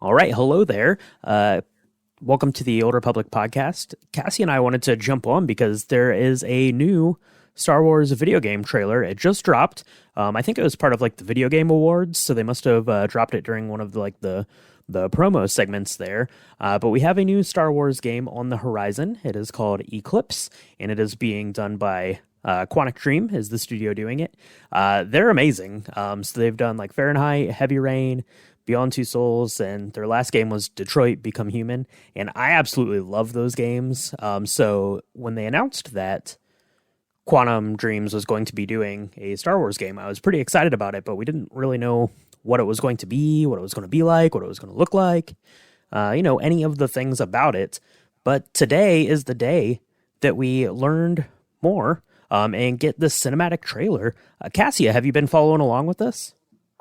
All right, hello there. Welcome to the Old Republic podcast. Cassie and I wanted to jump on because there is a new Star Wars video game trailer. It just dropped. I think it was part of like the Video Game Awards, so they must have dropped it during one of the promo segments there. But we have a new Star Wars game on the horizon. It is called Eclipse, and it is being done by Quantic Dream is the studio doing it. They're amazing. So they've done like Fahrenheit, Heavy Rain, Beyond Two Souls, and their last game was Detroit Become Human, and I absolutely love those games. So when they announced that Quantum Dreams was going to be doing a Star Wars game, I was pretty excited about it, but we didn't really know what it was going to be, what it was going to be like, what it was going to look like, any of the things about it. But today is the day that we learned more and get this cinematic trailer. Cassia, have you been following along with this?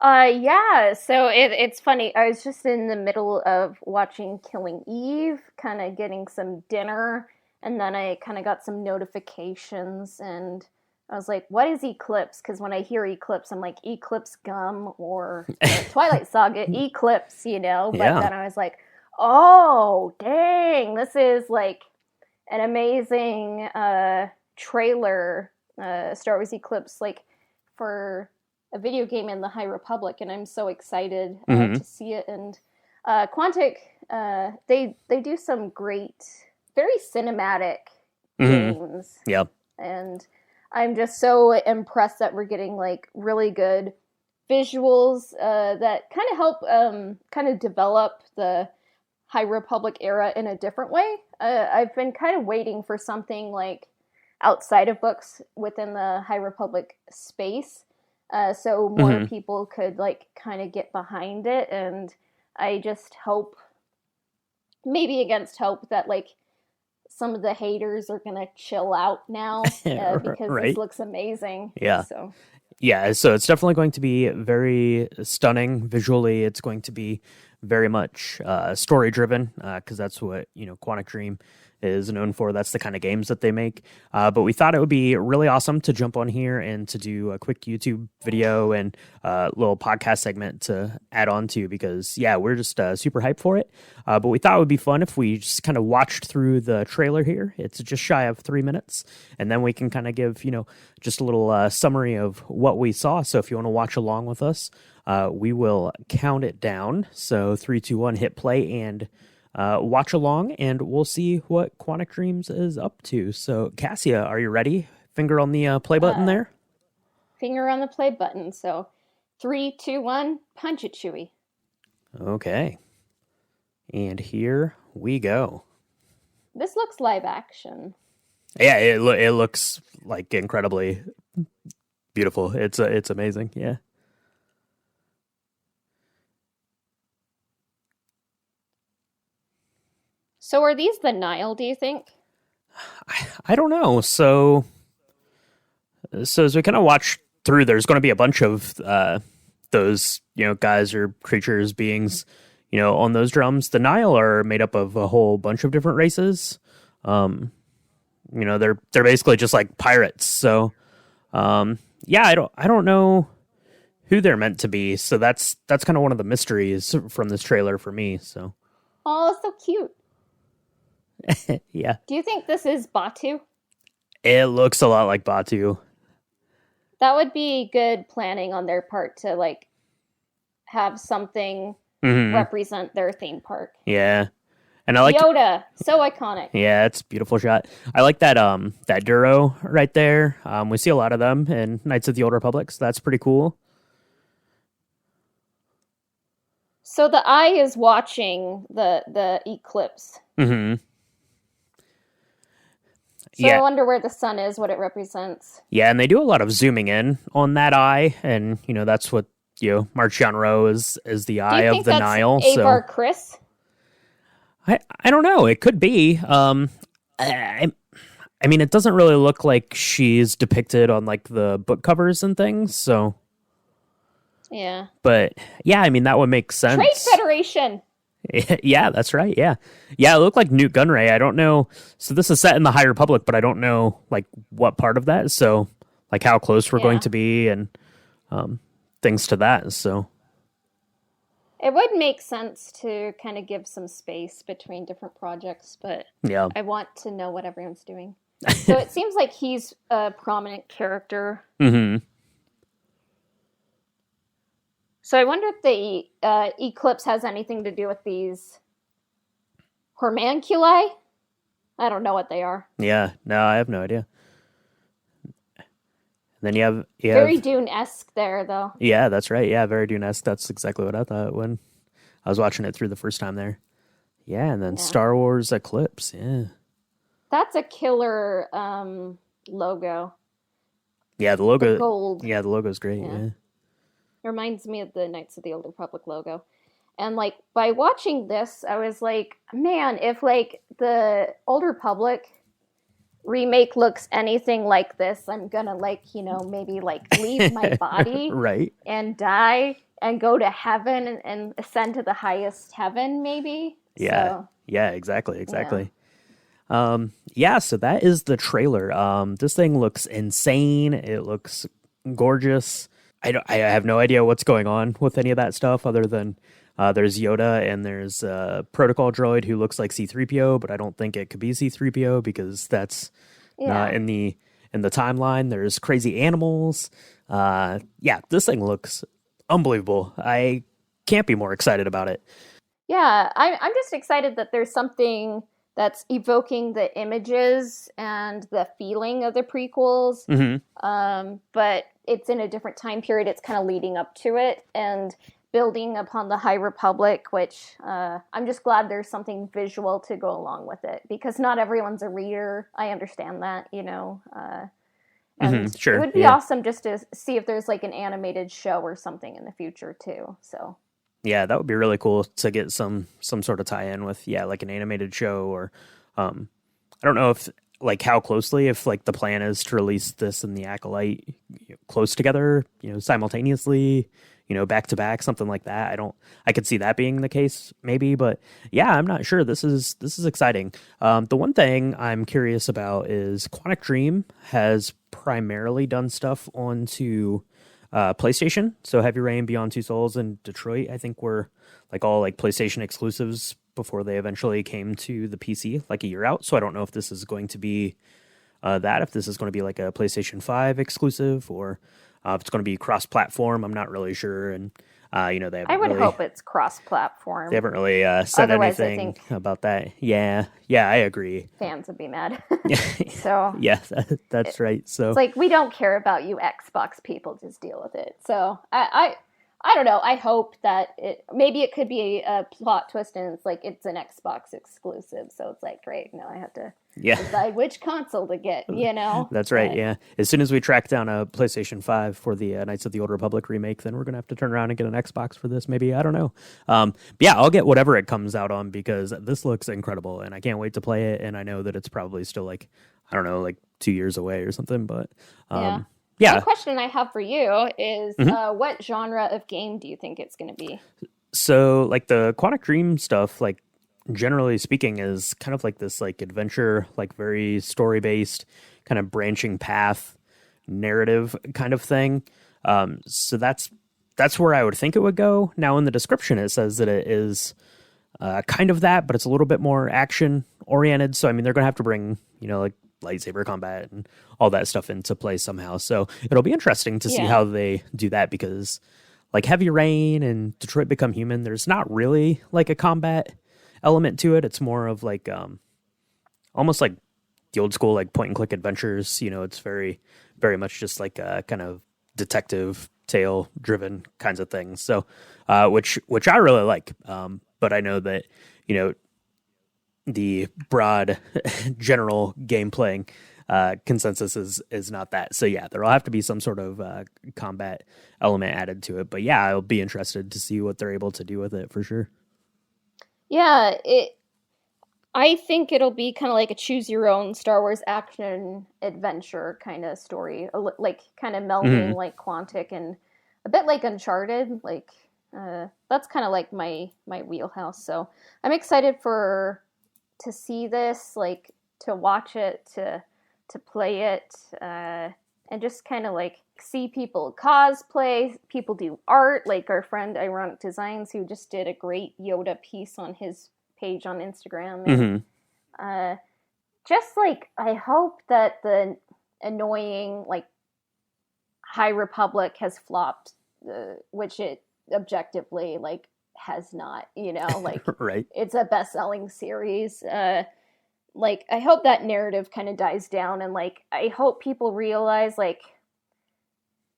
Yeah, so it's funny. I was just in the middle of watching Killing Eve, kind of getting some dinner, and then I kind of got some notifications, and I was like, what is Eclipse? Because when I hear Eclipse, I'm like, Eclipse Gum or Twilight Saga Eclipse, But Yeah. then I was like, oh, dang, this is like an amazing trailer, Star Wars Eclipse, like for a video game in the High Republic, and I'm so excited to see it. And Quantic, they do some great, very cinematic games. Yep. And I'm just so impressed that we're getting like really good visuals that kind of help kind of develop the High Republic era in a different way. I've been kind of waiting for something like outside of books within the High Republic space. So more people could like kind of get behind it, and I just hope, maybe against hope, that like some of the haters are gonna chill out now because Right. this looks amazing. Yeah. So So it's definitely going to be very stunning visually. It's going to be very much story driven because that's what Quantic Dream is known for. That's the kind of games that they make. But we thought it would be really awesome to jump on here and to do a quick YouTube video and a little podcast segment to add on to, because we're just super hyped for it. But we thought it would be fun if we just kind of watched through the trailer here. It's just shy of 3 minutes, and then we can kind of give just a little summary of what we saw. So if you want to watch along with us, we will count it down. So 3, 2, 1, hit play and watch along, and we'll see what Quantic Dreams is up to. So, Cassia, are you ready? Finger on the play button there. finger on the play button. So 3, 2, 1, punch it, Chewie. Okay. And here we go. This looks live action. Yeah, it looks like incredibly beautiful. It's amazing. Yeah. So are these the Nile, do you think? I don't know. So as we kind of watch through, there's going to be a bunch of those guys or creatures, beings, on those drums. The Nile are made up of a whole bunch of different races. They're basically just like pirates. So I don't know who they're meant to be. So that's kind of one of the mysteries from this trailer for me. So Oh, so cute. yeah, Do you think this is Batu? it looks a lot like Batu. That would be good planning on their part to like have something represent their theme park. Yeah. And I like Yoda, so iconic. Yeah, it's a beautiful shot. I like that that Duro right there. We see a lot of them in Knights of the Old Republic, so that's pretty cool. So the eye is watching the eclipse. Mm-hmm. So I wonder where the sun is, what it represents. Yeah, and they do a lot of zooming in on that eye, and that's what Marchion Ro is the eye of the Nile. Avar Kriss? I don't know. It could be. I mean, it doesn't really look like she's depicted on like the book covers and things. So yeah, but yeah, I mean that would make sense. Trade Federation. Yeah, that's right. Yeah, it looked like Newt Gunray. I don't know. So this is set in the High Republic, but I don't know like what part of that. So like how close we're going to be and things to that. So It would make sense to kind of give some space between different projects, but Yeah. I want to know what everyone's doing. So it seems like he's a prominent character. Mm-hmm. So I wonder if the Eclipse has anything to do with these Hormanculi. I don't know what they are. Yeah. No, I have no idea. And then you have Very Dune-esque there, though. Yeah, that's right. Yeah, very Dune-esque. That's exactly what I thought when I was watching it through the first time there. Yeah, and then Star Wars Eclipse. Yeah. That's a killer logo. Yeah, the logo. The gold. Yeah, the logo's great. Yeah. Reminds me of the Knights of the Old Republic logo. And like by watching this, I was like, man, if like the Old Republic remake looks anything like this, I'm gonna like, you know, maybe like leave my body right, and die and go to heaven and ascend to the highest heaven, maybe. Yeah. So, yeah, exactly. Yeah, so that is the trailer. This thing looks insane. It looks gorgeous. I have no idea what's going on with any of that stuff other than there's Yoda and there's a protocol droid who looks like C-3PO, but I don't think it could be C-3PO because that's not in the timeline. There's crazy animals. Yeah, this thing looks unbelievable. I can't be more excited about it. Yeah, I'm just excited that there's something that's evoking the images and the feeling of the prequels. Mm-hmm. But it's in a different time period. It's kind of leading up to it and building upon the High Republic, which I'm just glad there's something visual to go along with it because not everyone's a reader. I understand that, you know. And sure, it would be awesome just to see if there's like an animated show or something in the future too. So yeah, that would be really cool to get some sort of tie-in with, like an animated show or, I don't know if like how closely, if like the plan is to release this and the Acolyte close together, simultaneously, back to back, something like that. I could see that being the case maybe, but yeah, I'm not sure. This is exciting. The one thing I'm curious about is Quantic Dream has primarily done stuff onto PlayStation. So Heavy Rain, Beyond Two Souls, and Detroit, I think were like all like PlayStation exclusives before they eventually came to the PC like a year out. So I don't know if this is going to be if this is going to be like a PlayStation 5 exclusive or if it's going to be cross-platform. I'm not really sure. And, they haven't I would hope it's cross-platform. They haven't really said anything about that. Yeah, I agree. Fans would be mad. So yeah, that's right. So it's like, we don't care about you Xbox people, just deal with it. So I don't know. I hope that maybe it could be a plot twist and it's like it's an Xbox exclusive. So it's like, great, now I have to decide which console to get, That's right, yeah. As soon as we track down a PlayStation 5 for the Knights of the Old Republic remake, then we're going to have to turn around and get an Xbox for this, maybe. I don't know. But yeah, I'll get whatever it comes out on because this looks incredible and I can't wait to play it. And I know that it's probably still like, I don't know, like 2 years away or something, but yeah. One question I have for you is what genre of game do you think it's going to be? So like the Quantic Dream stuff, like generally speaking, is kind of like this like adventure, like very story based kind of branching path narrative kind of thing. So that's where I would think it would go. Now in the description, it says that it is kind of that, but it's a little bit more action oriented. So, I mean, they're going to have to bring, like lightsaber combat and all that stuff into play somehow. So it'll be interesting to see how they do that because like Heavy Rain and Detroit Become Human, there's not really like a combat element to it. It's more of like almost like the old school like point and click adventures. It's very, very much just like a kind of detective tale driven kinds of things. So which I really like. But I know that, the broad general game playing consensus is not that. So yeah, there'll have to be some sort of combat element added to it. But yeah, I'll be interested to see what they're able to do with it for sure. Yeah, I think it'll be kind of like a choose your own Star Wars action adventure kind of story, like kind of melding like Quantic and a bit like Uncharted. Like that's kind of like my wheelhouse. So I'm excited to see this, like to watch it, to play it. and just kind of like see people cosplay, people do art, like our friend Ironic Designs, who just did a great Yoda piece on his page on Instagram. And just like, I hope that the annoying, like, High Republic has flopped, which it objectively, like, has not, like, Right. it's a best-selling series. Like, I hope that narrative kind of dies down, and, like, I hope people realize, like,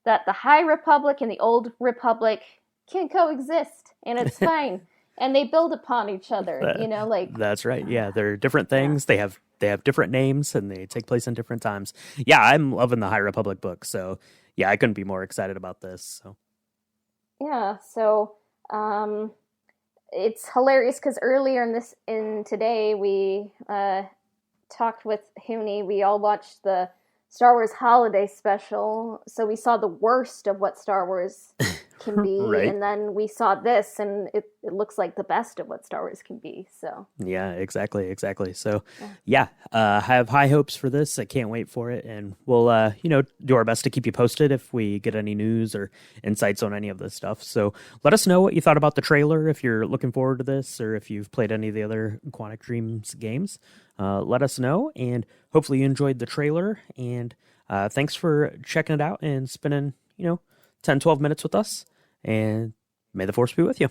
that the High Republic and the Old Republic can coexist, and it's fine. And they build upon each other, like... That's right. Yeah, they're different things. Yeah. They have different names, and they take place in different times. Yeah, I'm loving the High Republic book, so yeah, I couldn't be more excited about this. So yeah, so it's hilarious because earlier in today we talked with Hooney. We all watched the Star Wars Holiday Special, so we saw the worst of what Star Wars can be, right. And then we saw this, and it looks like the best of what Star Wars can be. So yeah, exactly. So yeah, I have high hopes for this. I can't wait for it, and we'll do our best to keep you posted if we get any news or insights on any of this stuff. So let us know what you thought about the trailer, if you're looking forward to this, or if you've played any of the other Quantic Dreams games. Let us know, and hopefully you enjoyed the trailer, and thanks for checking it out and spending 10-12 minutes with us, and may the Force be with you.